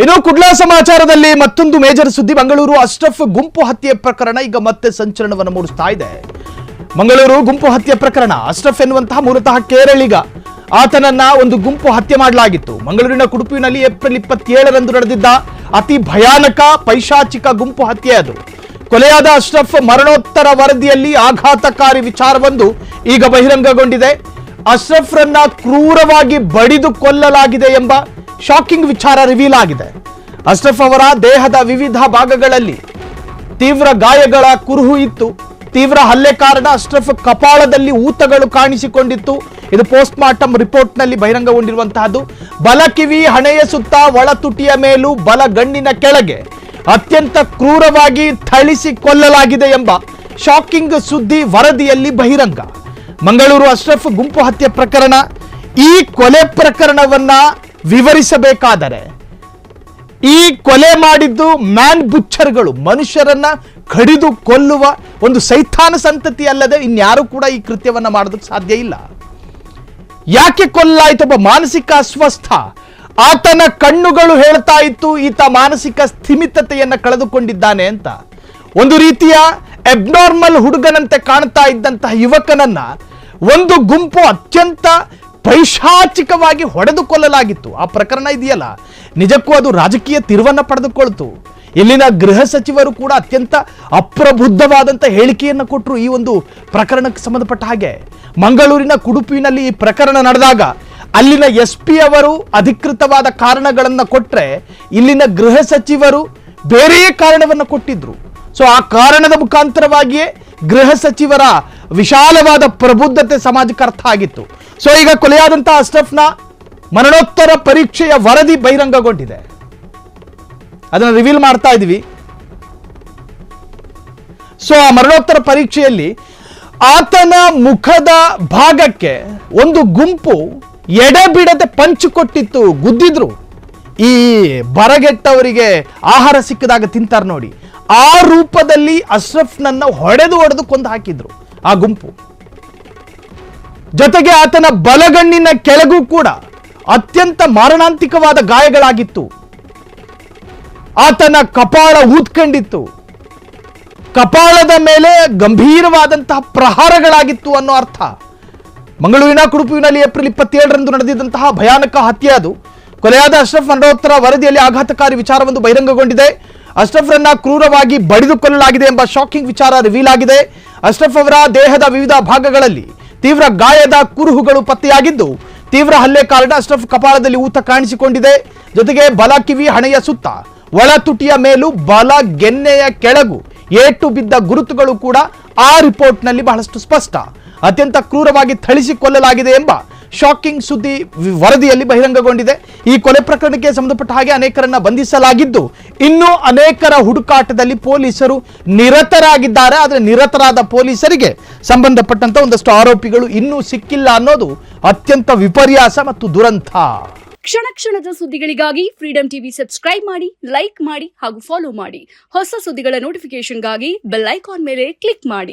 ಇನ್ನು ಕುಡ್ಲಾ ಸಮಾಚಾರದಲ್ಲಿ ಮತ್ತೊಂದು ಮೇಜರ್ ಸುದ್ದಿ. ಮಂಗಳೂರು ಅಶ್ರಫ್ ಗುಂಪು ಹತ್ಯೆ ಪ್ರಕರಣ ಈಗ ಮತ್ತೆ ಸಂಚಲನವನ್ನು ಮೂಡಿಸ್ತಾ ಇದೆ. ಮಂಗಳೂರು ಗುಂಪು ಹತ್ಯೆ ಪ್ರಕರಣ. ಅಶ್ರಫ್ ಎನ್ನುವಂತಹ ಮೂಲತಃ ಕೇರಳಿಗ. ಆತನನ್ನ ಒಂದು ಗುಂಪು ಹತ್ಯೆ ಮಾಡಲಾಗಿತ್ತು. ಮಂಗಳೂರಿನ ಕುಡುಪಿನಲ್ಲಿ ಏಪ್ರಿಲ್ 27ರಂದು ನಡೆದಿದ್ದ ಅತಿ ಭಯಾನಕ ಪೈಶಾಚಿಕ ಗುಂಪು ಹತ್ಯೆ ಅದು. ಕೊಲೆಯಾದ ಅಶ್ರಫ್ ಮರಣೋತ್ತರ ವರದಿಯಲ್ಲಿ ಆಘಾತಕಾರಿ ವಿಚಾರವೊಂದು ಈಗ ಬಹಿರಂಗಗೊಂಡಿದೆ. ಅಶ್ರಫ್ರನ್ನ ಕ್ರೂರವಾಗಿ ಬಡಿದು ಕೊಲ್ಲಲಾಗಿದೆ ಎಂಬ ಶಾಕಿಂಗ್ ವಿಚಾರ ರಿವೀಲ್ ಆಗಿದೆ. ಅಶ್ರಫ್ ಅವರ ದೇಹದ ವಿವಿಧ ಭಾಗಗಳಲ್ಲಿ ತೀವ್ರ ಗಾಯಗಳ ಕುರುಹು ಇತ್ತು. ತೀವ್ರ ಹಲ್ಲೆ ಕಾರಣ ಅಶ್ರಫ್ ಕಪಾಳದಲ್ಲಿ ಊತಗಳು ಕಾಣಿಸಿಕೊಂಡಿತ್ತು. ಇದು ಪೋಸ್ಟ್ ಮಾರ್ಟಮ್ ರಿಪೋರ್ಟ್ ನಲ್ಲಿ ಬಹಿರಂಗಗೊಂಡಿರುವಂತಹದ್ದು. ಬಲ ಕಿವಿ, ಹಣೆಯ ಸುತ್ತ, ಒಳ ತುಟಿಯ ಮೇಲೂ, ಬಲ ಗಣ್ಣಿನ ಕೆಳಗೆ ಅತ್ಯಂತ ಕ್ರೂರವಾಗಿ ಥಳಿಸಿ ಕೊಲ್ಲಲಾಗಿದೆ ಎಂಬ ಶಾಕಿಂಗ್ ಸುದ್ದಿ ವರದಿಯಲ್ಲಿ ಬಹಿರಂಗ. ಮಂಗಳೂರು ಅಶ್ರಫ್ ಗುಂಪು ಹತ್ಯೆ ಪ್ರಕರಣ. ಈ ಕೊಲೆ ಪ್ರಕರಣವನ್ನ ವಿವರಿಸಬೇಕಾದರೆ ಈ ಕೊಲೆ ಮಾಡಿದ್ದು ಮ್ಯಾನ್ ಬುಚ್ಚರ್ಗಳು, ಮನುಷ್ಯರನ್ನ ಕಡಿದು ಕೊಲ್ಲುವ ಒಂದು ಸೈತಾನ ಸಂತತಿ ಅಲ್ಲದೆ ಇನ್ಯಾರು ಕೂಡ ಈ ಕೃತ್ಯವನ್ನ ಮಾಡೋದಕ್ಕೆ ಸಾಧ್ಯ ಇಲ್ಲ. ಯಾಕೆ ಕೊಲ್ಲಾಯ್ತು? ಒಬ್ಬ ಮಾನಸಿಕ ಅಸ್ವಸ್ಥ. ಆತನ ಕಣ್ಣುಗಳು ಹೇಳ್ತಾ ಇತ್ತು ಈತ ಮಾನಸಿಕ ಸ್ಥಿಮಿತತೆಯನ್ನ ಕಳೆದುಕೊಂಡಿದ್ದಾನೆ ಅಂತ. ಒಂದು ರೀತಿಯ ಅಬ್ನಾರ್ಮಲ್ ಹುಡುಗನಂತೆ ಕಾಣ್ತಾ ಇದ್ದಂತಹ ಯುವಕನನ್ನ ಒಂದು ಗುಂಪು ಅತ್ಯಂತ ಪೈಶಾಚಿಕವಾಗಿ ಹೊಡೆದು ಕೊಲ್ಲಲಾಗಿತ್ತು. ಆ ಪ್ರಕರಣ ಇದೆಯಲ್ಲ, ನಿಜಕ್ಕೂ ಅದು ರಾಜಕೀಯ ತಿರುವನ್ನ ಪಡೆದುಕೊಳ್ತು. ಇಲ್ಲಿನ ಗೃಹ ಸಚಿವರು ಕೂಡ ಅತ್ಯಂತ ಅಪ್ರಬುದ್ಧವಾದಂಥ ಹೇಳಿಕೆಯನ್ನು ಕೊಟ್ಟರು ಈ ಒಂದು ಪ್ರಕರಣಕ್ಕೆ ಸಂಬಂಧಪಟ್ಟ ಹಾಗೆ. ಮಂಗಳೂರಿನ ಕುಡುಪಿನಲ್ಲಿ ಈ ಪ್ರಕರಣ ನಡೆದಾಗ ಅಲ್ಲಿನ SP ಅವರು ಅಧಿಕೃತವಾದ ಕಾರಣಗಳನ್ನು ಕೊಟ್ಟರೆ ಇಲ್ಲಿನ ಗೃಹ ಸಚಿವರು ಬೇರೆಯೇ ಕಾರಣವನ್ನು ಕೊಟ್ಟಿದ್ರು. ಸೊ ಆ ಕಾರಣದ ಮುಖಾಂತರವಾಗಿಯೇ ಗೃಹ ಸಚಿವರ ವಿಶಾಲವಾದ ಪ್ರಬುದ್ಧತೆ ಸಮಾಜಕ್ಕೆ ಅರ್ಥ ಆಗಿತ್ತು. ಸೊ ಈಗ ಕೊಲೆಯಾದಂತಹ ಅಶ್ರಫ್ನ ಮರಣೋತ್ತರ ಪರೀಕ್ಷೆಯ ವರದಿ ಬಹಿರಂಗಗೊಂಡಿದೆ. ಅದನ್ನು ರಿವೀಲ್ ಮಾಡ್ತಾ ಇದ್ದೀವಿ. ಸೊ ಆ ಮರಣೋತ್ತರ ಪರೀಕ್ಷೆಯಲ್ಲಿ ಆತನ ಮುಖದ ಭಾಗಕ್ಕೆ ಒಂದು ಗುಂಪು ಎಡೆಬಿಡದೆ ಪಂಚು ಕೊಟ್ಟಿತ್ತು, ಗುದ್ದಿದ್ರು. ಈ ಬರಗೆಟ್ಟವರಿಗೆ ಆಹಾರ ಸಿಕ್ಕಿದಾಗ ತಿಂತಾರೆ ನೋಡಿ, ಆ ರೂಪದಲ್ಲಿ ಅಶ್ರಫ್ನನ್ನ ಹೊಡೆದು ಕೊಂದು ಹಾಕಿದ್ರು ಆ ಗುಂಪು. ಜೊತೆಗೆ ಆತನ ಬಲಗಣ್ಣಿನ ಕೆಳಗೂ ಕೂಡ ಅತ್ಯಂತ ಮಾರಣಾಂತಿಕವಾದ ಗಾಯಗಳಾಗಿತ್ತು. ಆತನ ಕಪಾಳ ಊದ್ಕೊಂಡಿತ್ತು. ಕಪಾಳದ ಮೇಲೆ ಗಂಭೀರವಾದಂತಹ ಪ್ರಹಾರಗಳಾಗಿತ್ತು ಅನ್ನೋ ಅರ್ಥ. ಮಂಗಳೂರಿನ ಕುಡುಪಿನಲ್ಲಿ ಏಪ್ರಿಲ್ 27ರಂದು ನಡೆದಿದ್ದಂತಹ ಭಯಾನಕ ಹತ್ಯೆ ಅದು. ಕೊಲೆಯಾದ ಅಶ್ರಫ್ ಮರಣೋತ್ತರ ವರದಿಯಲ್ಲಿ ಆಘಾತಕಾರಿ ವಿಚಾರವೊಂದು ಬಹಿರಂಗಗೊಂಡಿದೆ. ಅಶ್ರಫ್ರನ್ನ ಕ್ರೂರವಾಗಿ ಬಡಿದು ಕೊಲ್ಲಲಾಗಿದೆ ಎಂಬ ಶಾಕಿಂಗ್ ವಿಚಾರ ರಿವೀಲ್ ಆಗಿದೆ. ಅಶ್ರಫ್ ಅವರ ದೇಹದ ವಿವಿಧ ಭಾಗಗಳಲ್ಲಿ ತೀವ್ರ ಗಾಯದ ಕುರುಹುಗಳು ಪತ್ತೆಯಾಗಿದ್ದು, ತೀವ್ರ ಹಲ್ಲೆ ಕಾರಣ ಅಶ್ರಫ್ ಕಪಾಳದಲ್ಲಿ ಊತ ಕಾಣಿಸಿಕೊಂಡಿದೆ. ಜೊತೆಗೆ ಬಲ ಕಿವಿ, ಹಣೆಯ ಸುತ್ತ, ಒಳ ತುಟಿಯ ಮೇಲೂ, ಬಲ ಗೆನ್ನೆಯ ಕೆಳಗೂ ಏಟು ಬಿದ್ದ ಗುರುತುಗಳು ಕೂಡ ಆ ರಿಪೋರ್ಟ್ನಲ್ಲಿ ಬಹಳಷ್ಟು ಸ್ಪಷ್ಟ. ಅತ್ಯಂತ ಕ್ರೂರವಾಗಿ ಥಳಿಸಿ ಕೊಲ್ಲಲಾಗಿದೆ ಎಂಬ ಶಾಕಿಂಗ್ ಸುದ್ದಿ ವರದಿಯಲ್ಲಿ ಬಹಿರಂಗಗೊಂಡಿದೆ. ಈ ಕೊಲೆ ಪ್ರಕರಣಕ್ಕೆ ಸಂಬಂಧಪಟ್ಟ ಹಾಗೆ ಅನೇಕರನ್ನ ಬಂಧಿಸಲಾಗಿದ್ದು, ಇನ್ನೂ ಅನೇಕರ ಹುಡುಕಾಟದಲ್ಲಿ ಪೊಲೀಸರು ನಿರತರಾಗಿದ್ದಾರೆ. ಆದರೆ ನಿರತರಾದ ಪೊಲೀಸರಿಗೆ ಸಂಬಂಧಪಟ್ಟಂತ ಒಂದಷ್ಟು ಆರೋಪಿಗಳು ಇನ್ನೂ ಸಿಕ್ಕಿಲ್ಲ ಅನ್ನೋದು ಅತ್ಯಂತ ವಿಪರ್ಯಾಸ ಮತ್ತು ದುರಂತ. ಕ್ಷಣ ಕ್ಷಣದ ಸುದ್ದಿಗಳಿಗಾಗಿ ಫ್ರೀಡಂ ಟಿವಿ ಸಬ್ಸ್ಕ್ರೈಬ್ ಮಾಡಿ, ಲೈಕ್ ಮಾಡಿ ಹಾಗೂ ಫಾಲೋ ಮಾಡಿ. ಹೊಸ ಸುದ್ದಿಗಳ ನೋಟಿಫಿಕೇಶನ್ಗಾಗಿ ಬೆಲ್ ಐಕಾನ್ ಮೇಲೆ ಕ್ಲಿಕ್ ಮಾಡಿ.